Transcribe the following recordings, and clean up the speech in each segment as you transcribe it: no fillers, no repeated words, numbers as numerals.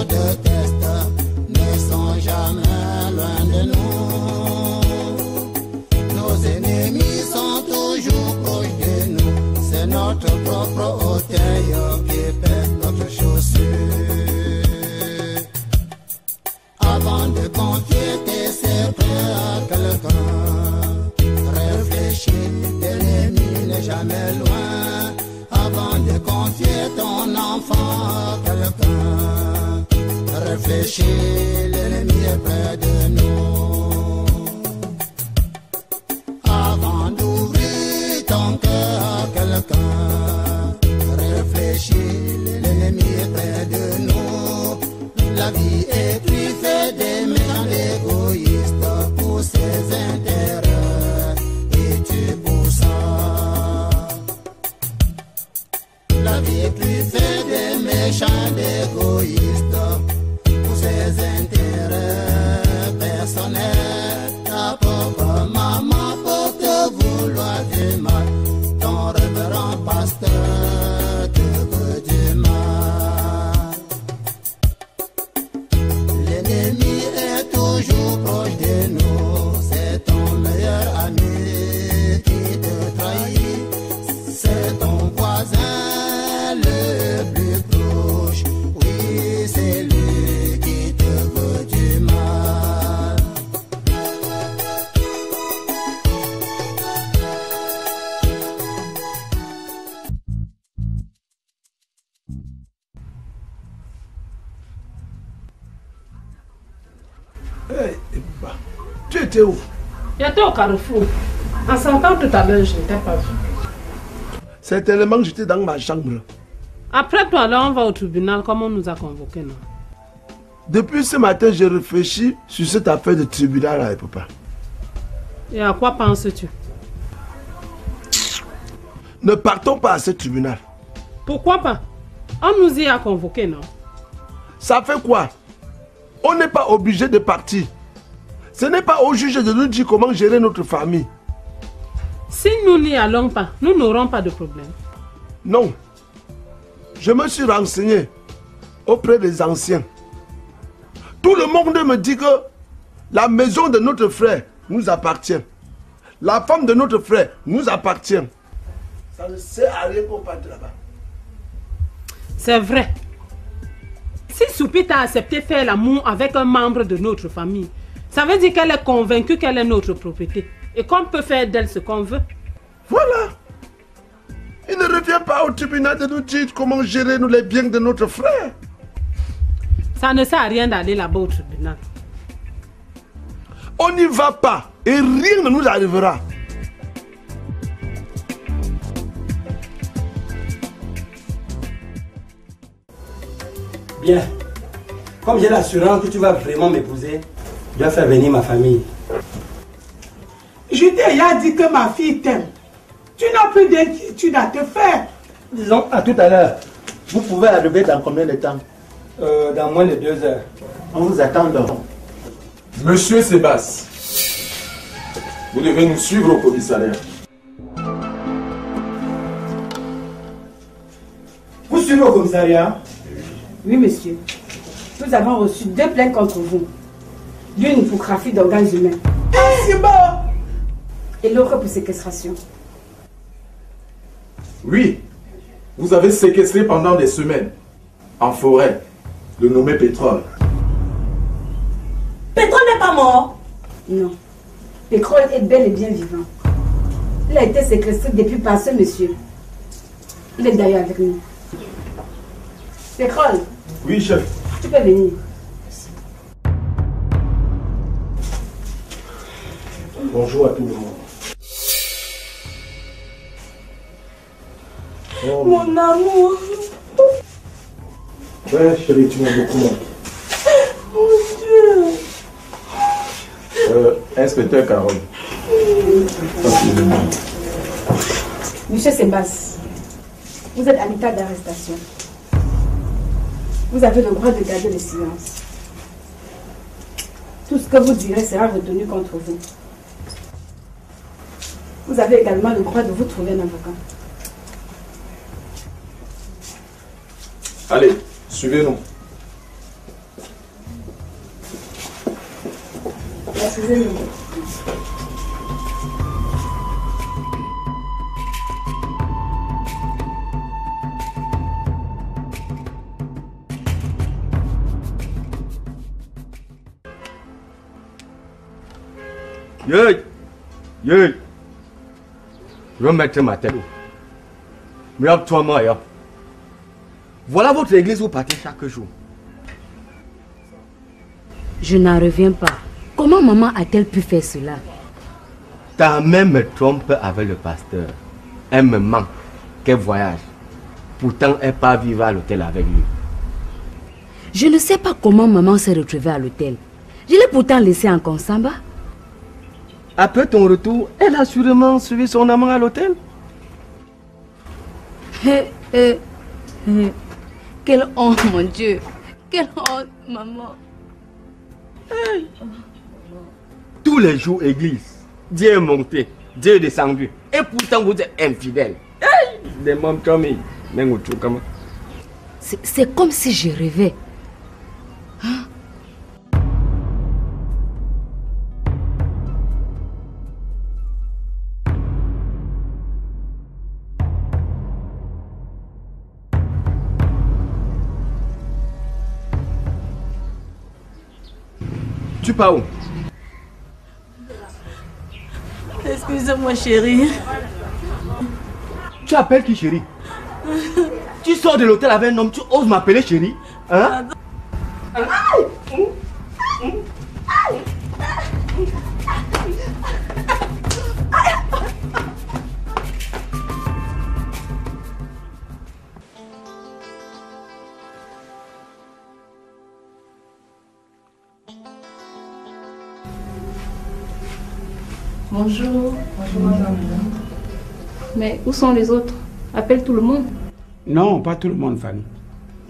nous détestent ne sont jamais loin de nous. Nos ennemis sont toujours proches de nous. C'est notre propre orteil qui pèse notre chaussure. Avant de confier tes secrets à quelqu'un, réfléchis, l'ennemi n'est jamais loin. Avant de confier ton enfant à quelqu'un, réfléchis, l'ennemi est près de nous. Avant d'ouvrir ton cœur à quelqu'un, réfléchis, l'ennemi est près de nous. La vie est truffée des méchants égoïstes pour ses intérêts, et tu pour ça. La vie est truffée des méchants égoïstes pour ses intérêts personnels. Ta propre maman peut te vouloir du mal, ton révérend pasteur te veut du mal. L'ennemi est toujours proche de nous, c'est ton meilleur ami qui te trahit, c'est ton voisin le plus proche, oui c'est lui qui te veut du mal. Hey, tu étais où? J'étais au carrefour. En sortant tout à l'heure, je ne t'ai pas vu. C'est tellement que j'étais dans ma chambre. Après toi, là, on va au tribunal comme on nous a convoqués, non? Depuis ce matin, je réfléchis sur cette affaire de tribunal là, papa. Et à quoi penses-tu? Ne partons pas à ce tribunal. Pourquoi pas? On nous y a convoqués, non? Ça fait quoi? On n'est pas obligé de partir. Ce n'est pas au juge de nous dire comment gérer notre famille. Si nous n'y allons pas, nous n'aurons pas de problème. Non. Je me suis renseigné auprès des anciens. Tout le monde me dit que la maison de notre frère nous appartient. La femme de notre frère nous appartient. Ça ne sert à rien qu'on parte là-bas. C'est vrai. Si Soupita a accepté faire l'amour avec un membre de notre famille, ça veut dire qu'elle est convaincue qu'elle est notre propriété et qu'on peut faire d'elle ce qu'on veut. Voilà. Il ne revient pas au tribunal de nous dire comment gérer nous les biens de notre frère. Ça ne sert à rien d'aller là-bas au tribunal. On n'y va pas et rien ne nous arrivera. Bien. Comme j'ai l'assurance que tu vas vraiment m'épouser, je vais faire venir ma famille. Je t'ai déjà dit que ma fille t'aime. Tu n'as plus d'inquiétude à te faire. Disons à tout à l'heure. Vous pouvez arriver dans combien de temps? Dans moins de 2 heures. On vous attend donc. Monsieur Sébastien, vous devez nous suivre au commissariat. Vous suivez au commissariat? Oui, monsieur. Nous avons reçu 2 plaintes contre vous. L'une pour trafic d'organes humains. C'est bon. Et l'autre pour séquestration. Oui, vous avez séquestré pendant des semaines, en forêt, le nommé Pétrole. Pétrole n'est pas mort. Non. Pétrole est bel et bien vivant. Il a été séquestré depuis par ce monsieur. Il est d'ailleurs avec nous. Pétrole. Oui, chef. Tu peux venir. Bonjour à tout le monde. Oh. Mon amour. Ouais, chérie, tu m'aimes beaucoup. Mon Dieu. Inspecteur Carole. Monsieur Sébastien, vous êtes à l'état d'arrestation. Vous avez le droit de garder le silence. Tout ce que vous direz sera retenu contre vous. Vous avez également le droit de vous trouver un avocat. Allez, suivez-nous. Excusez-moi. Je vais mettre ma tête. Voilà votre église où vous partez chaque jour. Je n'en reviens pas. Comment maman a-t-elle pu faire cela? Ta mère me trompe avec le pasteur. Elle me manque. Qu'elle voyage. Pourtant, elle part vivre à l'hôtel avec lui. Je ne sais pas comment maman s'est retrouvée à l'hôtel. Je l'ai pourtant laissée en Consamba. Après ton retour, elle a sûrement suivi son amant à l'hôtel. Quelle honte, mon Dieu. Quelle honte, maman. Hey. Tous les jours, église. Dieu est monté, Dieu est descendu. Et pourtant, vous êtes infidèle. Hey. Des mômes comme c'est comme si je rêvais. Hein? Tu pars où? Excusez-moi, chérie. Tu appelles qui, chérie? Tu sors de l'hôtel avec un homme, tu oses m'appeler chérie? Hein? Bonjour. Bonjour, madame. Mais où sont les autres? Appelle tout le monde. Non, pas tout le monde, Fanny.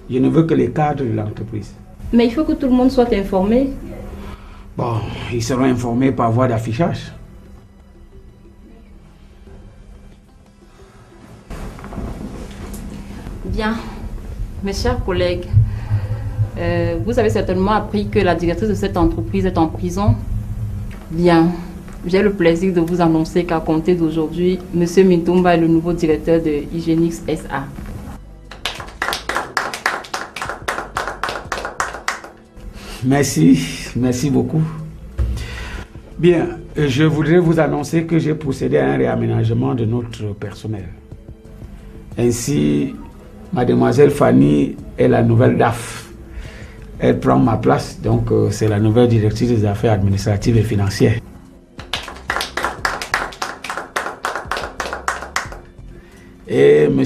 Je ne veux que les cadres de l'entreprise. Mais il faut que tout le monde soit informé. Bon, ils seront informés par voie d'affichage. Bien. Mes chers collègues, vous avez certainement appris que la directrice de cette entreprise est en prison. Bien. J'ai le plaisir de vous annoncer qu'à compter d'aujourd'hui, M. Mintumba est le nouveau directeur de Hygienix SA. Merci beaucoup. Bien, je voudrais vous annoncer que j'ai procédé à un réaménagement de notre personnel. Ainsi, mademoiselle Fanny est la nouvelle DAF. Elle prend ma place, donc c'est la nouvelle directrice des affaires administratives et financières. Et M.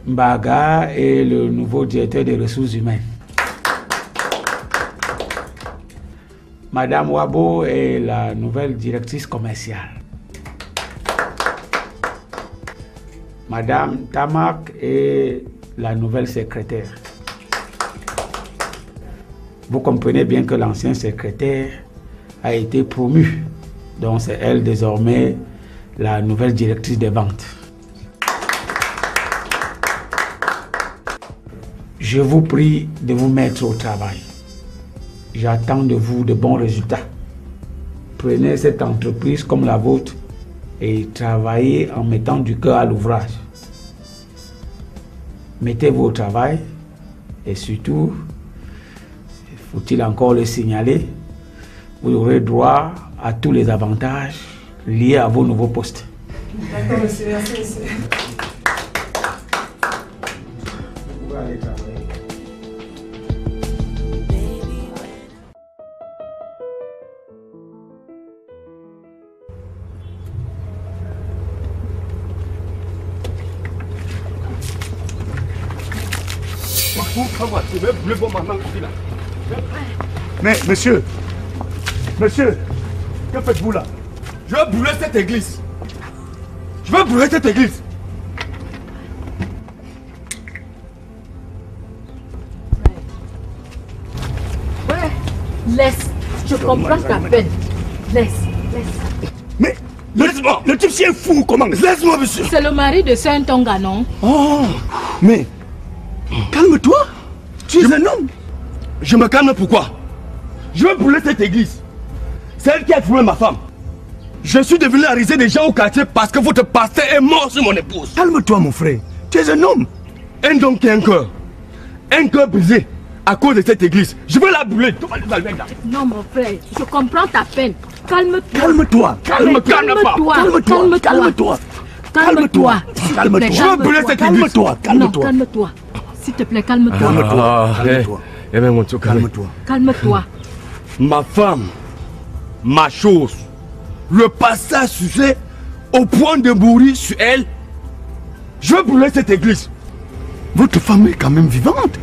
Mbaga est le nouveau directeur des ressources humaines. Madame Wabo est la nouvelle directrice commerciale. Madame Tamak est la nouvelle secrétaire. Vous comprenez bien que l'ancien secrétaire a été promu. Donc c'est elle désormais la nouvelle directrice des ventes. Je vous prie de vous mettre au travail. J'attends de vous de bons résultats. Prenez cette entreprise comme la vôtre et travaillez en mettant du cœur à l'ouvrage. Mettez-vous au travail et surtout, faut-il encore le signaler, vous aurez droit à tous les avantages liés à vos nouveaux postes. D'accord, monsieur. Merci, monsieur. Vous pouvez aller travailler. Mais monsieur, que faites-vous là? Je vais brûler cette église. Je vais brûler cette église. Ouais, laisse. Je comprends ta peine. Laisse. Mais laisse-moi. Le type c'est fou, comment? Laisse-moi, monsieur. C'est le mari de Saint-Tonga, non? Oh, mais calme-toi. Tu es un homme. Je me calme pourquoi? Je vais brûler cette église. C'est elle qui a trouvé ma femme. Je suis devenu la risée des gens au quartier parce que votre pasteur est mort sur mon épouse. Calme-toi, mon frère. Tu es un homme. Un homme qui a un cœur. Un cœur brisé à cause de cette église. Je veux la brûler. Non, mon frère, je comprends ta peine. Calme-toi. Calme-toi. Calme-toi. Calme-toi. Calme-toi. Calme-toi. Calme-toi. Je veux brûler cette église. Calme-toi. Calme-toi. S'il te plaît, calme-toi. Calme-toi. Calme-toi. Ma femme, ma chose, le pasteur sujet au point de mourir sur elle. Je veux brûler cette église. Votre femme est quand même vivante.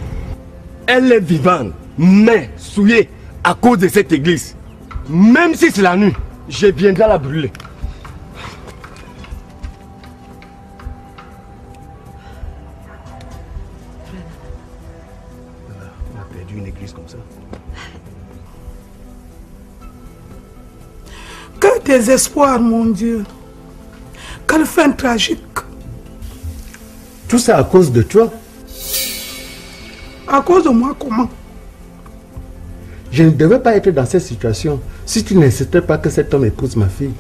Elle est vivante, mais souillée à cause de cette église. Même si c'est la nuit, je viendrai la brûler. On a perdu une église comme ça. Quel désespoir, mon Dieu. Quelle fin tragique. Tout ça à cause de toi. À cause de moi, comment? Je ne devais pas être dans cette situation si tu n'insistais pas que cet homme épouse ma fille.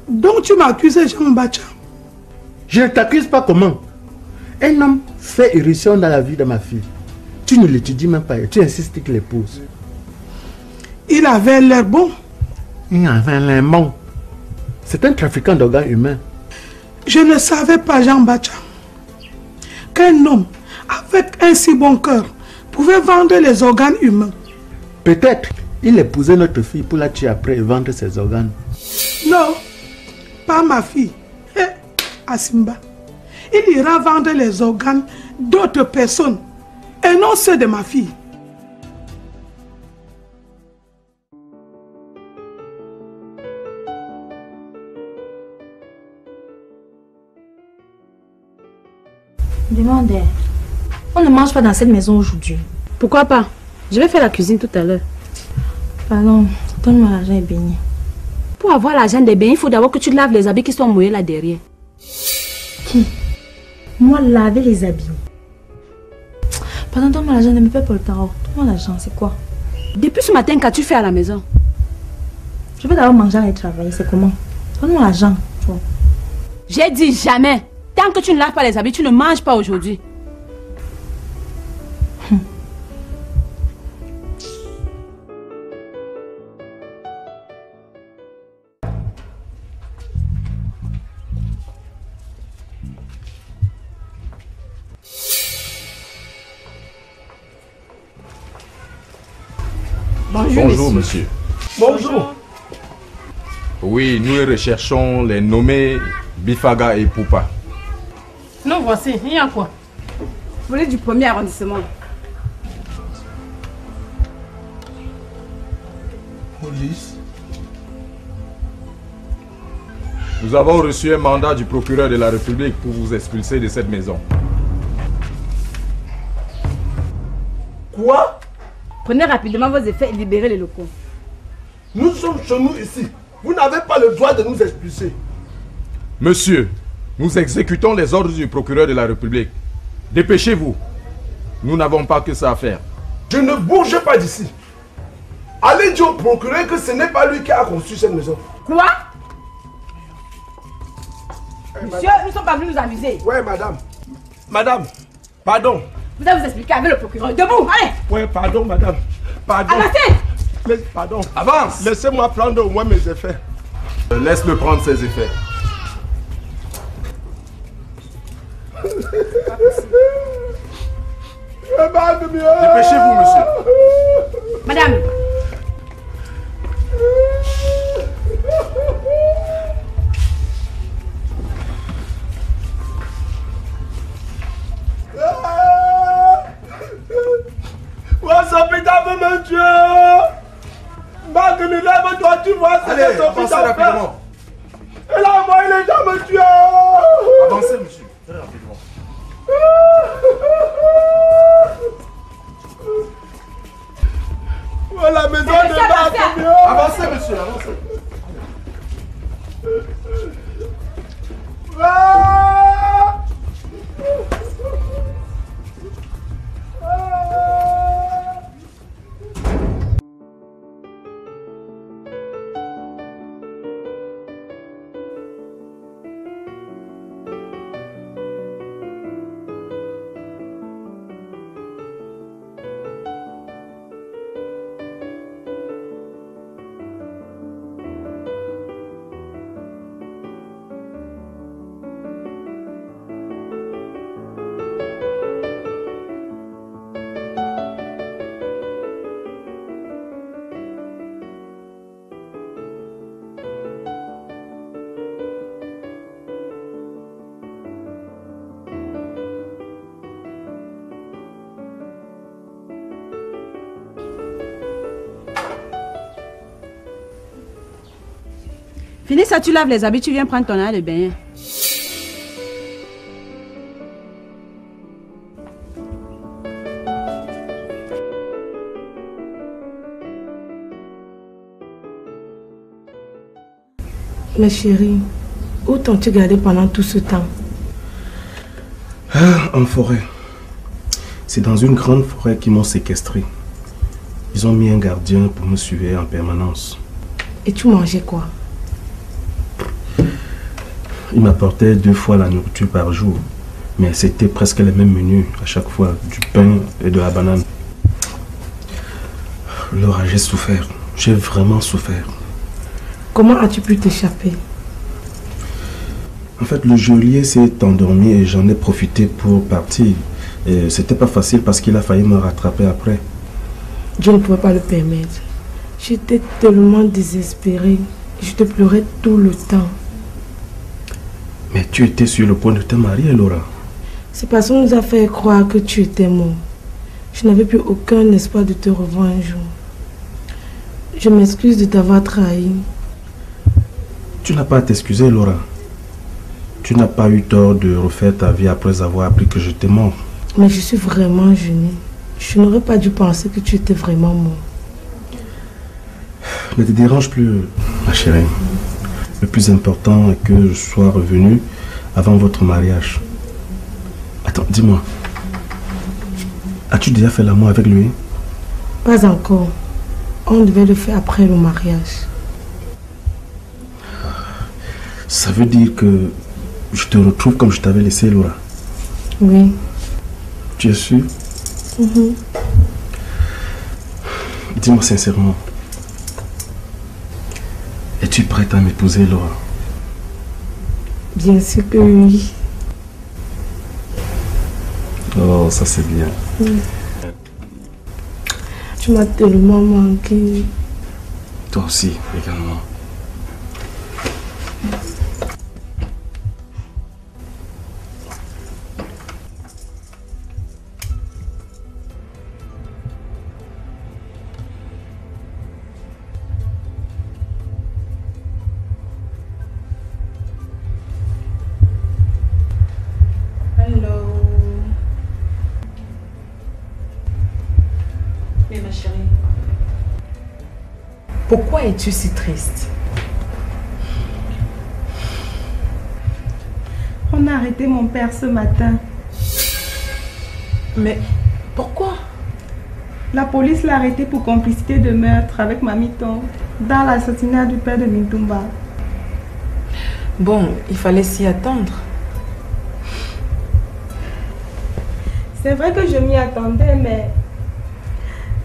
Donc tu m'accuses, Jean Bacha? Je ne t'accuse pas comment. Un homme fait irruption dans la vie de ma fille. Tu ne l'étudies même pas et tu insistes qu'il l'épouse. Il avait l'air bon. Il avait l'air bon. C'est un trafiquant d'organes humains. Je ne savais pas, Jean Bacha, qu'un homme avec un si bon cœur pouvait vendre les organes humains. Peut-être il épousait notre fille pour la tuer après et vendre ses organes. Non, pas ma fille. Asimba, il ira vendre les organes d'autres personnes et non ceux de ma fille. Demandez. On ne mange pas dans cette maison aujourd'hui. Pourquoi pas? Je vais faire la cuisine tout à l'heure. Pardon, donne-moi l'argent et béni. Pour avoir l'argent des bains, il faut d'abord que tu laves les habits qui sont mouillés là derrière. Qui? Moi, laver les habits. Pardon, donne-moi l'argent, ne me fais pas le temps. Donne-moi l'argent, c'est quoi? Depuis ce matin, qu'as-tu fait à la maison? Je vais d'abord manger et travailler, c'est comment? Donne-moi l'argent. J'ai dit jamais. Tant que tu ne laves pas les habits, tu ne manges pas aujourd'hui. Bonjour, monsieur. Bonjour. Oui, nous recherchons les nommés Bifaga et Poupa. Non, voici. Il y a quoi? Vous voulez du premier arrondissement? Police. Nous avons reçu un mandat du procureur de la République pour vous expulser de cette maison. Quoi? Prenez rapidement vos effets et libérez les locaux. Nous sommes chez nous ici. Vous n'avez pas le droit de nous expulser. Monsieur, nous exécutons les ordres du procureur de la République. Dépêchez-vous. Nous n'avons pas que ça à faire. Je ne bouge pas d'ici. Allez dire au procureur que ce n'est pas lui qui a construit cette maison. Quoi? Monsieur, nous ne sommes pas venus nous amuser. Oui, madame. Madame, pardon. Vous allez vous expliquer avec le procureur. Debout, allez. Oui, pardon, madame. Pardon. Avancez. Pardon. Avance. Laissez-moi prendre au moins mes effets. Laisse-le prendre ses effets. Dépêchez-vous, monsieur. Madame. Wassapita veut me tuer. Magne, lève-toi, tu vois ce que son fils a fait. Elle a envoyé les gens me tuer. Avancez, monsieur. Très rapidement. La maison de Barthélemy. Avancez, monsieur, avancez. Finis ça, tu laves les habits, tu viens prendre ton air de bain. Mais chérie, où t'ont-tu gardé pendant tout ce temps? En forêt. C'est dans une grande forêt qu'ils m'ont séquestré. Ils ont mis un gardien pour me suivre en permanence. Et tu mangeais quoi? Ils m'apportaient 2 fois la nourriture par jour. Mais c'était presque les mêmes menus à chaque fois. Du pain et de la banane. Laura, j'ai souffert. J'ai vraiment souffert. Comment as-tu pu t'échapper? En fait, le geôlier s'est endormi et j'en ai profité pour partir. Et c'était pas facile parce qu'il a failli me rattraper après. Je ne pouvais pas le permettre. J'étais tellement désespérée. Je te pleurais tout le temps. Mais tu étais sur le point de te marier, Laura. C'est parce qu'on nous a fait croire que tu étais mort. Je n'avais plus aucun espoir de te revoir un jour. Je m'excuse de t'avoir trahi. Tu n'as pas à t'excuser, Laura. Tu n'as pas eu tort de refaire ta vie après avoir appris que j'étais mort. Mais je suis vraiment gênée. Je n'aurais pas dû penser que tu étais vraiment mort. Ne te dérange plus, ma chérie. Le plus important est que je sois revenu avant votre mariage. Attends, dis-moi. As-tu déjà fait l'amour avec lui? Pas encore. On devait le faire après le mariage. Ça veut dire que je te retrouve comme je t'avais laissé, Laura. Oui. Tu es sûre? Dis-moi sincèrement. Es-tu prête à m'épouser, Laura? Bien sûr que oui. Oh, ça c'est bien. Tu m'as tellement manqué. Toi aussi, également. Pourquoi es-tu si triste? On a arrêté mon père ce matin. Mais pourquoi? La police l'a arrêté pour complicité de meurtre avec Mamiton dans l'assassinat du père de Mintumba. Bon, il fallait s'y attendre. C'est vrai que je m'y attendais, mais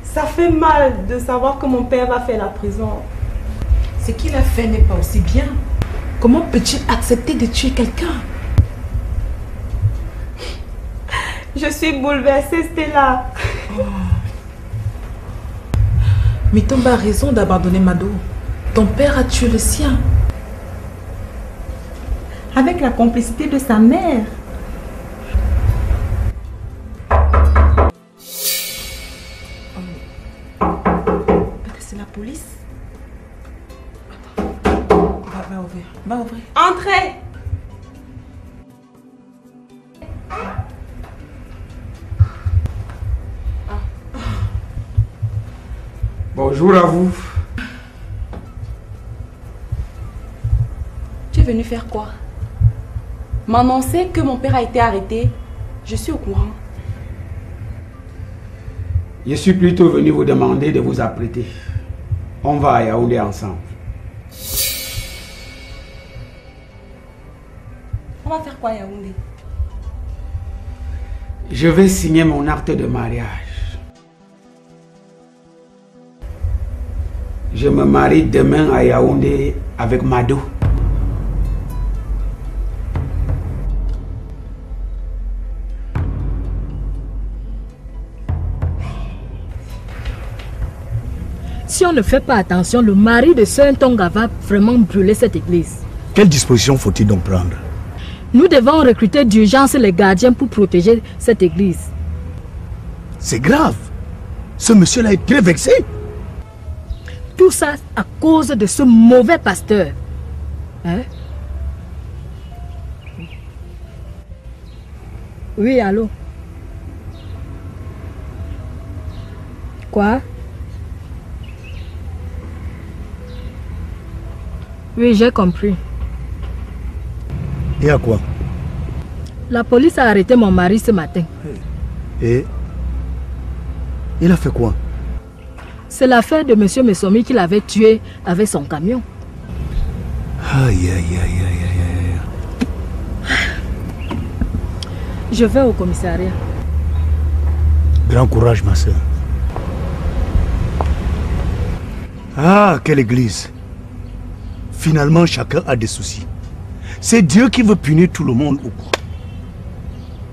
ça fait mal de savoir que mon père va faire la prison. Ce qu'il a fait n'est pas aussi bien. Comment peut-il accepter de tuer quelqu'un? Je suis bouleversée, Stella. Mitomba a raison d'abandonner Mado. Ton père a tué le sien. Avec la complicité de sa mère. Police. Attends. Va ouvrir. Va ouvrir. Entrez. Bonjour à vous. Tu es venu faire quoi? M'annoncer que mon père a été arrêté. Je suis au courant. Je suis plutôt venu vous demander de vous apprêter. On va à Yaoundé ensemble. On va faire quoi à Yaoundé? Je vais signer mon acte de mariage. Je me marie demain à Yaoundé avec Mado. Si on ne fait pas attention, le mari de Saint Tonga va vraiment brûler cette église. Quelle disposition faut-il donc prendre? Nous devons recruter d'urgence les gardiens pour protéger cette église. C'est grave. Ce monsieur-là est très vexé. Tout ça à cause de ce mauvais pasteur. Hein? Oui, allô? Quoi? Oui, j'ai compris. Et à quoi? La police a arrêté mon mari ce matin. Et? Il a fait quoi? C'est l'affaire de monsieur Messomi qu'il avait tué avec son camion. Aïe, aïe, aïe, aïe, aïe. Je vais au commissariat. Grand courage, ma soeur. Ah, quelle église. Finalement, chacun a des soucis. C'est Dieu qui veut punir tout le monde ou quoi?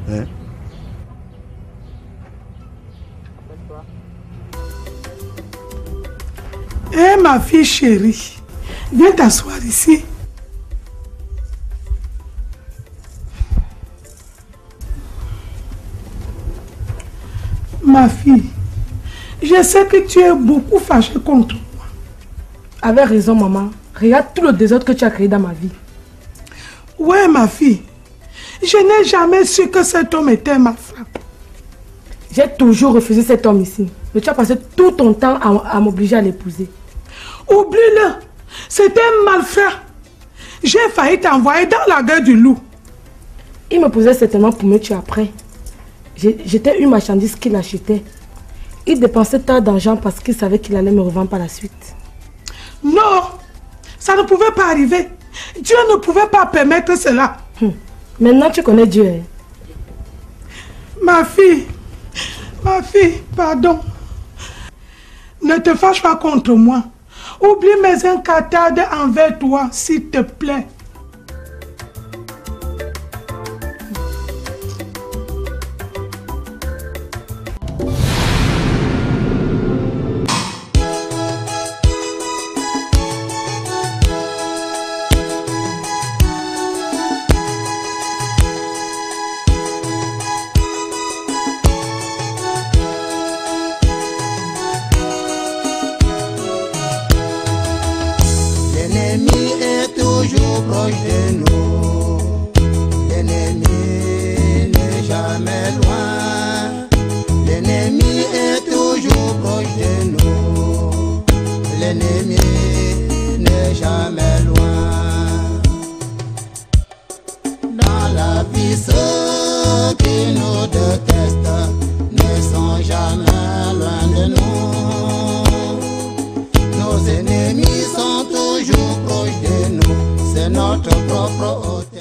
Hein? Eh, ma fille chérie, viens t'asseoir ici. Ma fille, je sais que tu es beaucoup fâchée contre moi. Avec raison, maman. Regarde tout le désordre que tu as créé dans ma vie. Ouais, ma fille. Je n'ai jamais su que cet homme était ma femme. J'ai toujours refusé cet homme ici. Mais tu as passé tout ton temps à m'obliger à l'épouser. Oublie-le. C'était un malfrat. J'ai failli t'envoyer dans la gueule du loup. Il me posait certainement pour me tuer après. J'étais une marchandise qu'il achetait. Il dépensait tant d'argent parce qu'il savait qu'il allait me revendre par la suite. Non, ça ne pouvait pas arriver. Dieu ne pouvait pas permettre cela. Maintenant tu connais Dieu. Hein? Ma fille, pardon. Ne te fâche pas contre moi. Oublie mes incartades envers toi, s'il te plaît. L'ennemi est toujours proche de nous. L'ennemi n'est jamais loin. L'ennemi est toujours proche de nous. L'ennemi n'est jamais loin. Dans la vie, ceux qui nous détestent ne sont jamais loin de nous. Nos ennemis sont toujours proches de nous, c'est notre propre hôtel.